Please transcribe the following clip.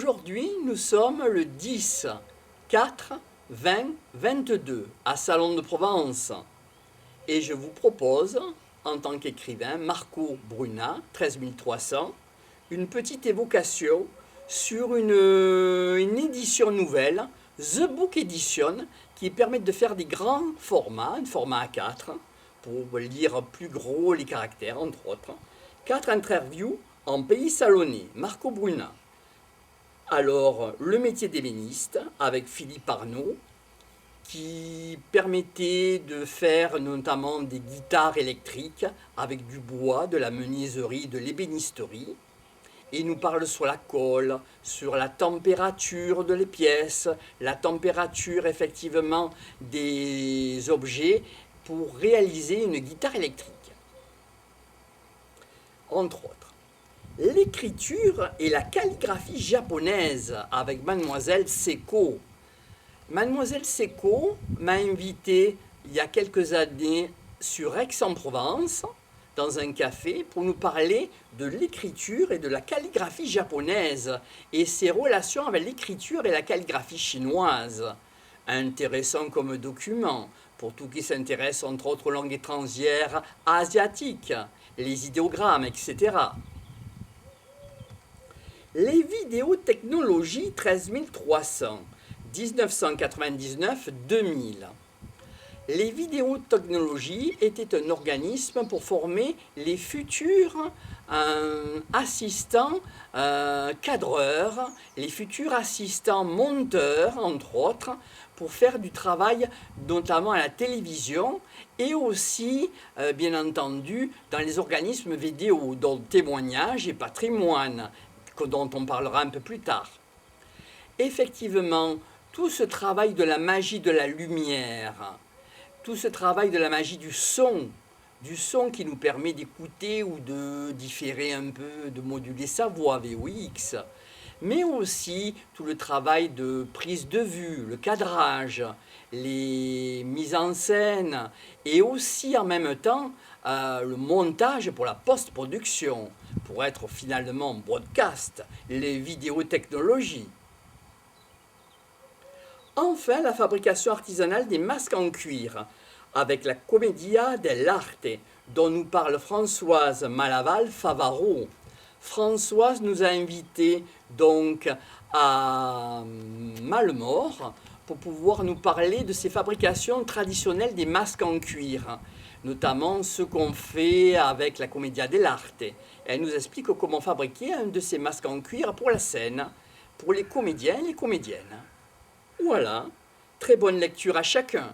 Aujourd'hui, nous sommes le 10, 4, 20, 22 à Salon de Provence. Et je vous propose, en tant qu'écrivain, Marco Bruna, 13300, une petite évocation sur une édition nouvelle, The Book Edition, qui permet de faire des grands formats, un format A4, pour lire plus gros les caractères, entre autres. 4 interviews en pays salonnais, Marco Bruna. Alors, le métier d'ébéniste, avec Philippe Arnaud, qui permettait de faire notamment des guitares électriques avec du bois, de la menuiserie, de l'ébénisterie. Et il nous parle sur la colle, sur la température de les pièces, la température effectivement des objets pour réaliser une guitare électrique, entre autres. L'écriture et la calligraphie japonaise avec Mademoiselle Seiko. Mademoiselle Seiko m'a invité il y a quelques années sur Aix-en-Provence, dans un café, pour nous parler de l'écriture et de la calligraphie japonaise et ses relations avec l'écriture et la calligraphie chinoise. Intéressant comme document pour tout qui s'intéresse entre autres aux langues étrangères asiatiques, les idéogrammes, etc. Les vidéotechnologies 13300, 1999-2000. Les vidéotechnologies étaient un organisme pour former les futurs assistants cadreurs, les futurs assistants monteurs, entre autres, pour faire du travail notamment à la télévision et aussi, bien entendu, dans les organismes vidéo, dont témoignages et patrimoine, dont on parlera un peu plus tard. Effectivement, tout ce travail de la magie de la lumière, tout ce travail de la magie du son qui nous permet d'écouter ou de différer un peu, de moduler sa voix, VOX, mais aussi tout le travail de prise de vue, le cadrage, les mises en scène, et aussi en même temps le montage pour la post-production, pour être finalement broadcast, les vidéotechnologies. Enfin, la fabrication artisanale des masques en cuir, avec la Commedia dell'Arte, dont nous parle Françoise Malaval-Favaro. Françoise nous a invités donc à Malemort pour pouvoir nous parler de ces fabrications traditionnelles des masques en cuir, notamment ce qu'on fait avec la Commedia dell'Arte. Elle nous explique comment fabriquer un de ces masques en cuir pour la scène, pour les comédiens et les comédiennes. Voilà, très bonne lecture à chacun.